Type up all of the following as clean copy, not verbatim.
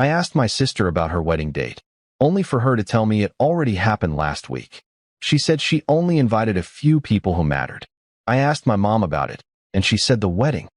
I asked my sister about her wedding date, only for her to tell me it already happened last week. She said she only invited a few people who mattered. I asked my mom about it, and she said the wedding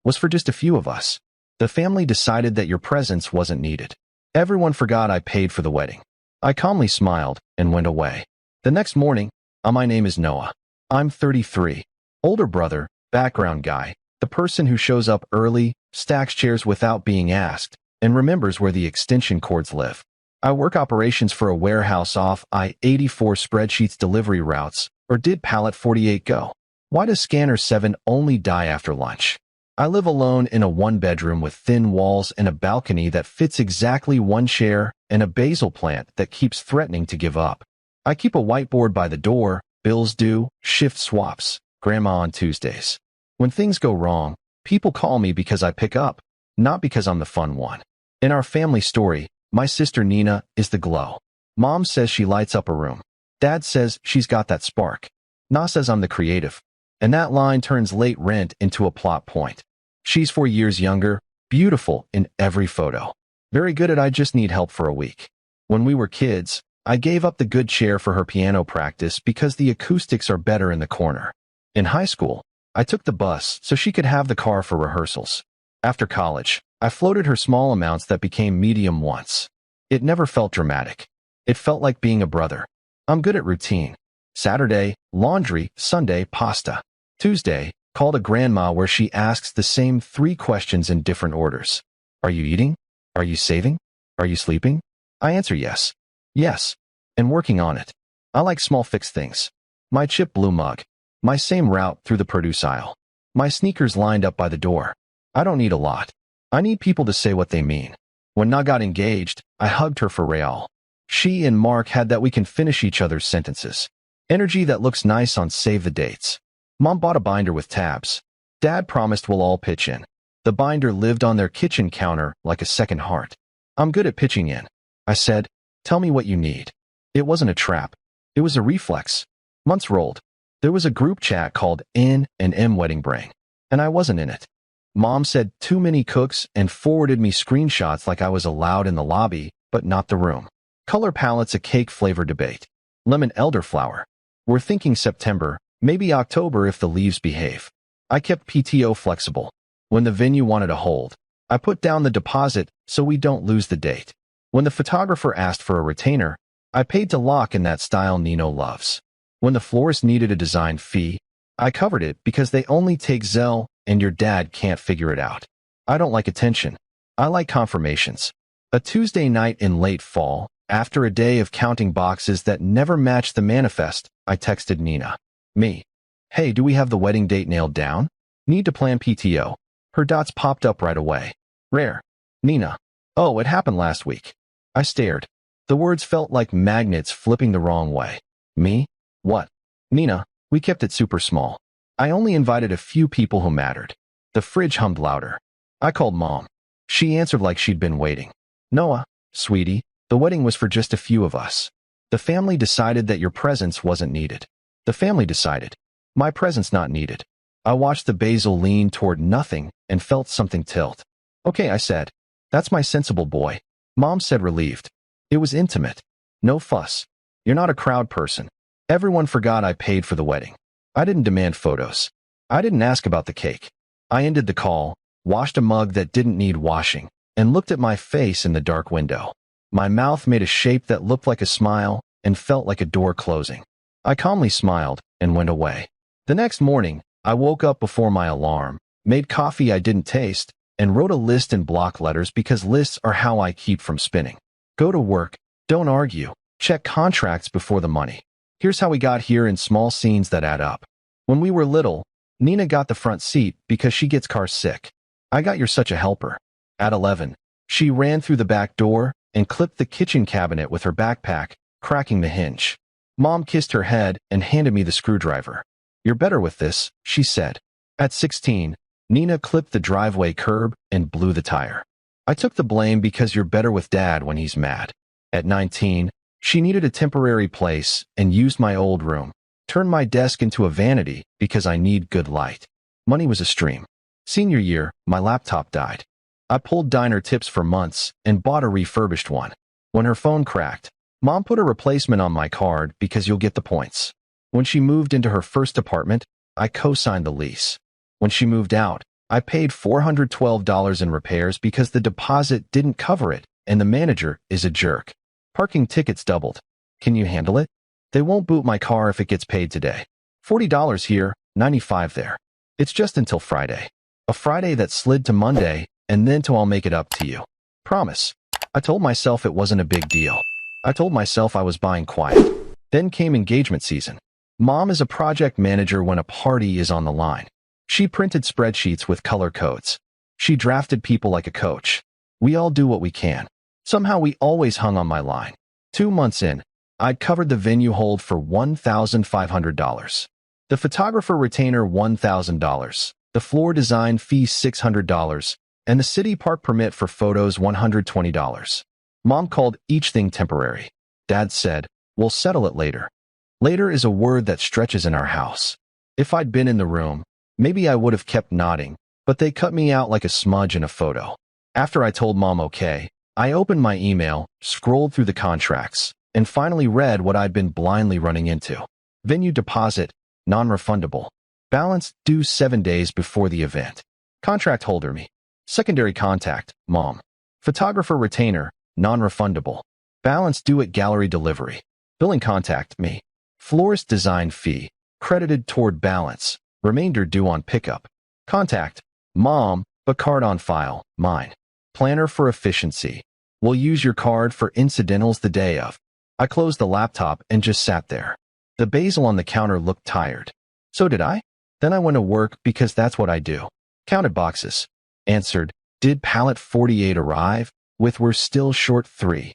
was for just a few of us. The family decided that your presence wasn't needed. Everyone forgot I paid for the wedding. I calmly smiled and went away. The next morning, my name is Noah. I'm 33. Older brother, background guy, the person who shows up early, stacks chairs without being asked, and remembers where the extension cords live. I work operations for a warehouse off I-84 spreadsheets delivery routes, or did Pallet 48 go? Why does Scanner 7 only die after lunch? I live alone in a one-bedroom with thin walls and a balcony that fits exactly one chair and a basil plant that keeps threatening to give up. I keep a whiteboard by the door, bills due, shift swaps, grandma on Tuesdays. When things go wrong, people call me because I pick up, not because I'm the fun one. In our family story, my sister Nina is the glow. Mom says she lights up a room. Dad says she's got that spark. Na says I'm the creative. And that line turns late rent into a plot point. She's 4 years younger, beautiful in every photo. Very good at I just need help for a week. When we were kids, I gave up the good chair for her piano practice because the acoustics are better in the corner. In high school, I took the bus so she could have the car for rehearsals. After college, I floated her small amounts that became medium once. It never felt dramatic. It felt like being a brother. I'm good at routine. Saturday, laundry. Sunday, pasta. Tuesday, called a grandma where she asks the same 3 questions in different orders. Are you eating? Are you saving? Are you sleeping? I answer yes. Yes. And working on it. I like small fixed things. My chip blue mug. My same route through the produce aisle. My sneakers lined up by the door. I don't need a lot. I need people to say what they mean. When Na got engaged, I hugged her for real. She and Mark had that we can finish each other's sentences. Energy that looks nice on save the dates. Mom bought a binder with tabs. Dad promised we'll all pitch in. The binder lived on their kitchen counter like a second heart. I'm good at pitching in. I said, tell me what you need. It wasn't a trap. It was a reflex. Months rolled. There was a group chat called N&M Wedding Brain, and I wasn't in it. Mom said too many cooks and forwarded me screenshots like I was allowed in the lobby, but not the room. Color palettes a cake flavor debate. Lemon elderflower. We're thinking September, maybe October if the leaves behave. I kept PTO flexible. When the venue wanted a hold, I put down the deposit so we don't lose the date. When the photographer asked for a retainer, I paid to lock in that style Nino loves. When the florist needed a design fee, I covered it because they only take Zelle and your dad can't figure it out. I don't like attention. I like confirmations. A Tuesday night in late fall, after a day of counting boxes that never matched the manifest, I texted Nina. Me. Hey, do we have the wedding date nailed down? Need to plan PTO. Her dots popped up right away. Rare. Nina. Oh, it happened last week. I stared. The words felt like magnets flipping the wrong way. Me? What? Nina, we kept it super small. I only invited a few people who mattered. The fridge hummed louder. I called Mom. She answered like she'd been waiting. Noah, sweetie, the wedding was for just a few of us. The family decided that your presence wasn't needed. The family decided. My presence not needed. I watched the basil lean toward nothing and felt something tilt. Okay, I said. That's my sensible boy. Mom said relieved. It was intimate. No fuss. You're not a crowd person. Everyone forgot I paid for the wedding. I didn't demand photos. I didn't ask about the cake. I ended the call, washed a mug that didn't need washing, and looked at my face in the dark window. My mouth made a shape that looked like a smile and felt like a door closing. I calmly smiled and went away. The next morning, I woke up before my alarm, made coffee I didn't taste, and wrote a list in block letters because lists are how I keep from spinning. Go to work, don't argue, check contracts before the money. Here's how we got here in small scenes that add up. When we were little, Nina got the front seat because she gets car sick. I got You're such a helper. At 11, she ran through the back door and clipped the kitchen cabinet with her backpack, cracking the hinge. Mom kissed her head and handed me the screwdriver. You're better with this, she said. At 16, Nina clipped the driveway curb and blew the tire. I took the blame because you're better with Dad when he's mad. At 19, she needed a temporary place and used my old room. Turned my desk into a vanity because I need good light. Money was a stream. Senior year, my laptop died. I pulled diner tips for months and bought a refurbished one. When her phone cracked, Mom put a replacement on my card because you'll get the points. When she moved into her first apartment, I co-signed the lease. When she moved out, I paid $412 in repairs because the deposit didn't cover it, and the manager is a jerk. Parking tickets doubled. Can you handle it? They won't boot my car if it gets paid today. $40 here, $95 there. It's just until Friday. A Friday that slid to Monday, and then to I'll make it up to you. Promise. I told myself it wasn't a big deal. I told myself I was buying quiet. Then came engagement season. Mom is a project manager when a party is on the line. She printed spreadsheets with color codes. She drafted people like a coach. We all do what we can. Somehow we always hung on my line. 2 months in, I'd covered the venue hold for $1,500. The photographer retainer $1,000. The floor design fee $600. And the city park permit for photos $120. Mom called each thing temporary. Dad said, we'll settle it later. Later is a word that stretches in our house. If I'd been in the room, maybe I would have kept nodding, but they cut me out like a smudge in a photo. After I told Mom okay, I opened my email, scrolled through the contracts, and finally read what I'd been blindly running into. Venue deposit, non-refundable. Balance due 7 days before the event. Contract holder me. Secondary contact, Mom. Photographer retainer, non-refundable. Balance due at gallery delivery. Billing contact, me. Florist design fee, credited toward balance. Remainder due on pickup. Contact, Mom, but card on file, mine. Planner for efficiency. We'll use your card for incidentals the day of. I closed the laptop and just sat there. The basil on the counter looked tired. So did I? Then I went to work because that's what I do. Counted boxes. Answered, did pallet 48 arrive? With we're still short 3.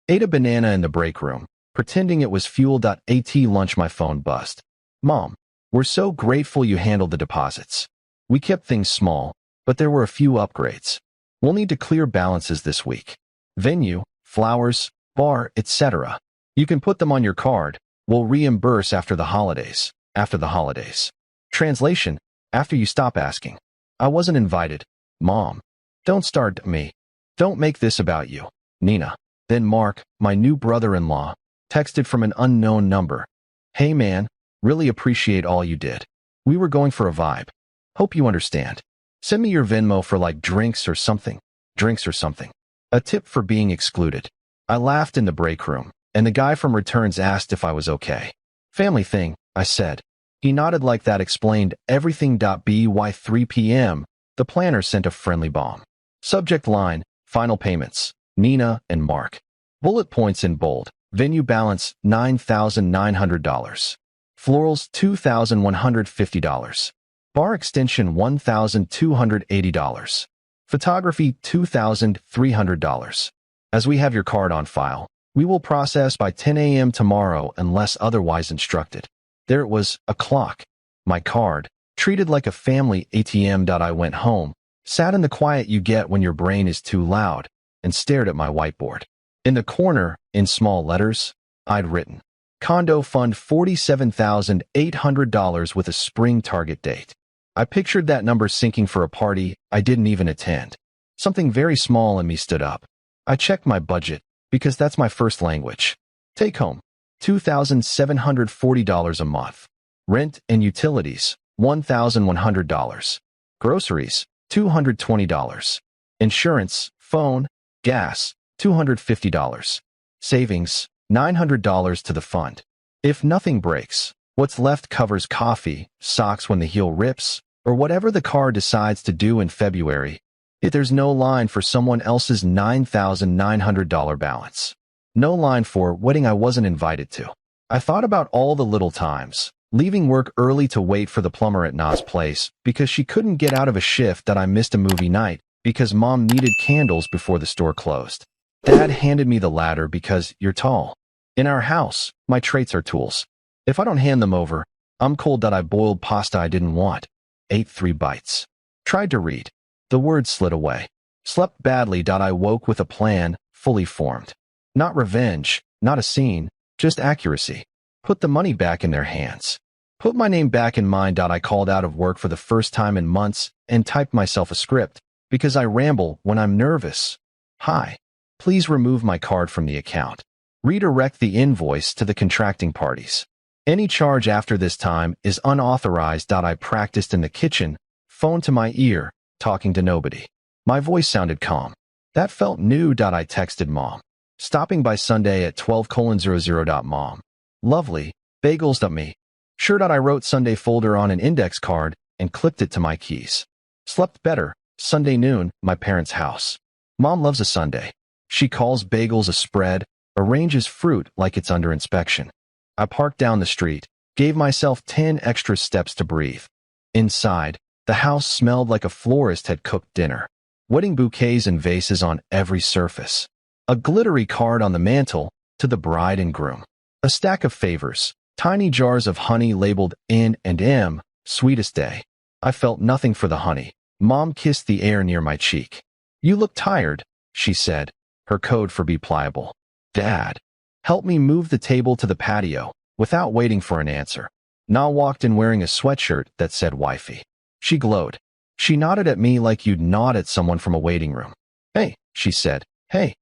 Ate a banana in the break room, pretending it was fuel.at lunch. My phone buzzed. Mom, we're so grateful you handled the deposits. We kept things small, but there were a few upgrades. We'll need to clear balances this week. Venue, flowers, bar, etc. You can put them on your card. We'll reimburse after the holidays. After the holidays. Translation, after you stop asking. I wasn't invited. Mom, don't start me. Don't make this about you. Nina. Then Mark, my new brother-in-law, texted from an unknown number. Hey man, really appreciate all you did. We were going for a vibe. Hope you understand. Send me your Venmo for like drinks or something. Drinks or something. A tip for being excluded. I laughed in the break room, and the guy from returns asked if I was okay. Family thing, I said. He nodded like that explained everything. By 3 p.m., the planner sent a friendly bomb. Subject line, final payments, Nina and Mark. Bullet points in bold. Venue balance, $9,900. Florals, $2,150. Bar extension, $1,280. Photography, $2,300. As we have your card on file, we will process by 10 a.m. tomorrow unless otherwise instructed. There it was, a clock. My card, treated like a family ATM. I went home, sat in the quiet you get when your brain is too loud, and stared at my whiteboard. In the corner, in small letters, I'd written, Condo Fund $47,800 with a spring target date. I pictured that number sinking for a party I didn't even attend. Something very small in me stood up. I checked my budget, because that's my first language. Take home, $2,740 a month. Rent and utilities, $1,100. Groceries, $220. Insurance, phone, gas, $250. Savings, $900 to the fund. If nothing breaks, what's left covers coffee, socks when the heel rips, or whatever the car decides to do in February. If there's no line for someone else's $9,900 balance. No line for wedding I wasn't invited to. I thought about all the little times, leaving work early to wait for the plumber at Na's place because she couldn't get out of a shift. That I missed a movie night because Mom needed candles before the store closed. Dad handed me the ladder because you're tall. In our house, my traits are tools. If I don't hand them over, I'm cold. I boiled pasta I didn't want. Ate 3 bites. Tried to read. The words slid away. Slept badly. I woke with a plan, fully formed. Not revenge, not a scene, just accuracy. Put the money back in their hands. Put my name back in mine. I called out of work for the first time in months and typed myself a script. Because I ramble when I'm nervous. Hi. Please remove my card from the account. Redirect the invoice to the contracting parties. Any charge after this time is unauthorized. I practiced in the kitchen, phone to my ear, talking to nobody. My voice sounded calm. That felt new. I texted mom. Stopping by Sunday at 12:00. Mom. Lovely. Bagels.me. Sure. I wrote Sunday folder on an index card and clipped it to my keys. Slept better. Sunday noon, my parents' house. Mom loves a Sunday. She calls bagels a spread, arranges fruit like it's under inspection. I parked down the street, gave myself 10 extra steps to breathe. Inside, the house smelled like a florist had cooked dinner. Wedding bouquets and vases on every surface. A glittery card on the mantle to the bride and groom. A stack of favors, tiny jars of honey labeled N and M, sweetest day. I felt nothing for the honey. Mom kissed the air near my cheek. You look tired, she said, her code for be pliable. Dad helped me move the table to the patio without waiting for an answer. Na walked in wearing a sweatshirt that said wifey. She glowed. She nodded at me like you'd nod at someone from a waiting room. Hey, she said. Hey.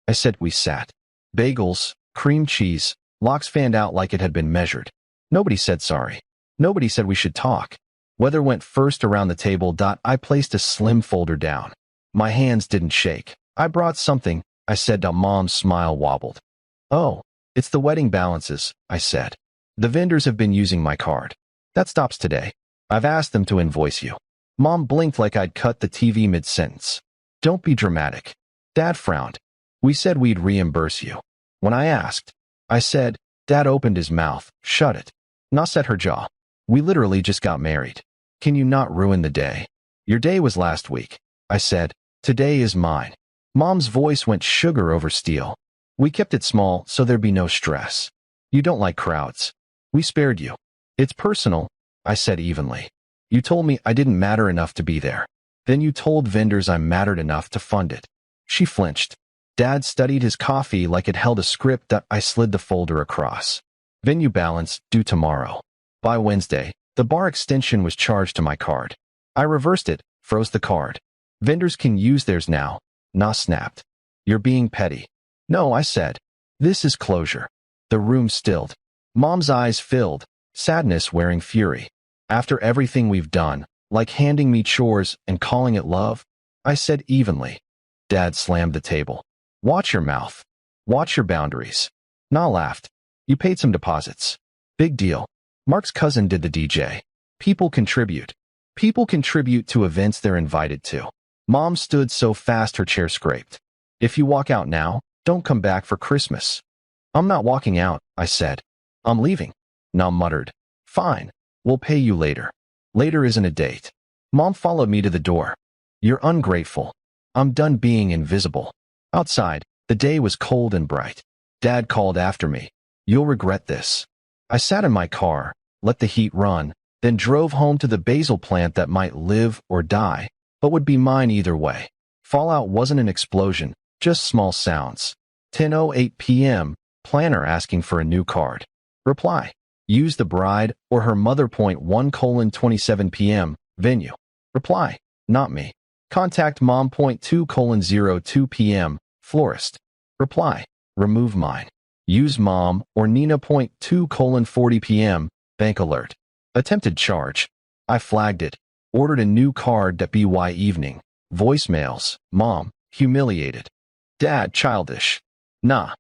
I said. We sat. Bagels, cream cheese, lox fanned out like it had been measured. Nobody said sorry. Nobody said we should talk. Weather went first around the table. I placed a slim folder down. My hands didn't shake. I brought something, I said. Mom's smile wobbled. Oh, it's the wedding balances, I said. The vendors have been using my card. That stops today. I've asked them to invoice you. Mom blinked like I'd cut the TV mid-sentence. Don't be dramatic. Dad frowned. We said we'd reimburse you. When I asked, I said. Dad opened his mouth, shut it. Na set her jaw. We literally just got married. Can you not ruin the day? Your day was last week. I said. Today is mine. Mom's voice went sugar over steel. We kept it small so there'd be no stress. You don't like crowds. We spared you. It's personal, I said evenly. You told me I didn't matter enough to be there. Then you told vendors I mattered enough to fund it. She flinched. Dad studied his coffee like it held a script. I slid the folder across. Venue balance due tomorrow. By Wednesday, the bar extension was charged to my card. I reversed it, froze the card. Vendors can use theirs now. Na snapped. You're being petty. No, I said. This is closure. The room stilled. Mom's eyes filled, sadness wearing fury. After everything we've done, like handing me chores and calling it love, I said evenly. Dad slammed the table. Watch your mouth. Watch your boundaries. Na laughed. You paid some deposits. Big deal. Mark's cousin did the DJ. People contribute. People contribute to events they're invited to. Mom stood so fast her chair scraped. If you walk out now, don't come back for Christmas. I'm not walking out, I said. I'm leaving. Na muttered. Fine. We'll pay you later. Later isn't a date. Mom followed me to the door. You're ungrateful. I'm done being invisible. Outside, the day was cold and bright. Dad called after me. You'll regret this. I sat in my car, let the heat run, then drove home to the basil plant that might live or die, but would be mine either way. Fallout wasn't an explosion, just small sounds. 10:08 p.m., planner asking for a new card. Reply. Use the bride or her mother. 1:27 p.m., venue. Reply. Not me. Contact mom. 2:02 p.m., florist. Reply. Remove mine. Use mom or Nina. 2:40 p.m., bank alert. Attempted charge. I flagged it. Ordered a new card. By evening. Voicemails. Mom. Humiliated. Dad. Childish. Nah.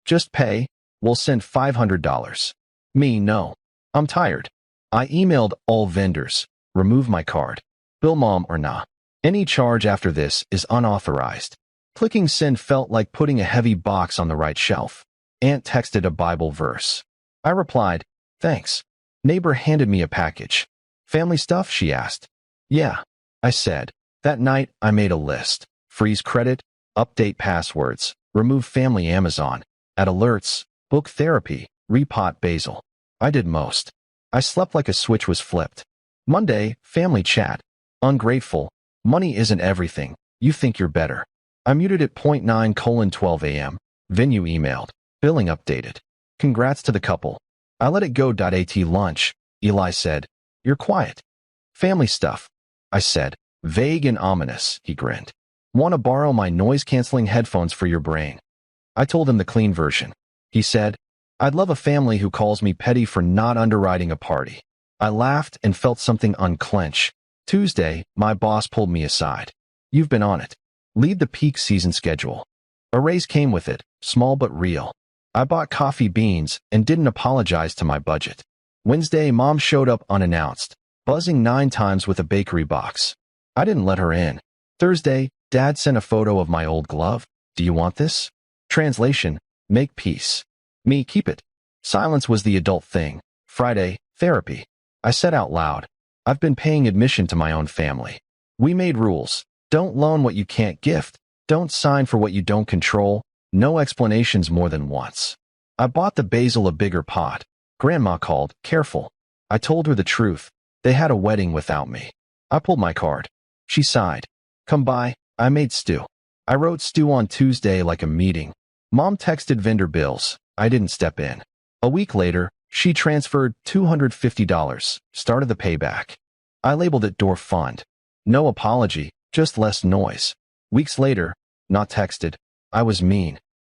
Just pay. We'll send $500. Me. No. I'm tired. I emailed all vendors. Remove my card. Bill mom or nah. Any charge after this is unauthorized. Clicking send felt like putting a heavy box on the right shelf. Aunt texted a Bible verse. I replied, thanks. Neighbor handed me a package. Family stuff, she asked. Yeah, I said. That night, I made a list. Freeze credit, update passwords, remove family Amazon, add alerts, book therapy, repot basil. I did most. I slept like a switch was flipped. Monday, family chat. Ungrateful. Money isn't everything. You think you're better. I muted at 9:12 a.m. Venue emailed. Billing updated. Congrats to the couple. I let it go. At lunch, Eli said, you're quiet. Family stuff. I said, Vague and ominous, he grinned. Want to borrow my noise-canceling headphones for your brain? I told him the clean version. He said, I'd love a family who calls me petty for not underwriting a party. I laughed and felt something unclench. Tuesday, my boss pulled me aside. You've been on it. Lead the peak season schedule. A raise came with it, small but real. I bought coffee beans and didn't apologize to my budget. Wednesday, Mom showed up unannounced, buzzing 9 times with a bakery box. I didn't let her in. Thursday, Dad sent a photo of my old glove. Do you want this? Translation, make peace. Me, keep it. Silence was the adult thing. Friday, therapy. I said out loud, I've been paying admission to my own family. We made rules. Don't loan what you can't gift. Don't sign for what you don't control. No explanations more than once. I bought the basil a bigger pot. Grandma called, careful. I told her the truth. They had a wedding without me. I pulled my card. She sighed. Come by. I made stew. I wrote stew on Tuesday like a meeting. Mom texted vendor bills. I didn't step in. A week later, she transferred $250, started the payback. I labeled it door fund. No apology, just less noise. Weeks later, not texted. I was mean.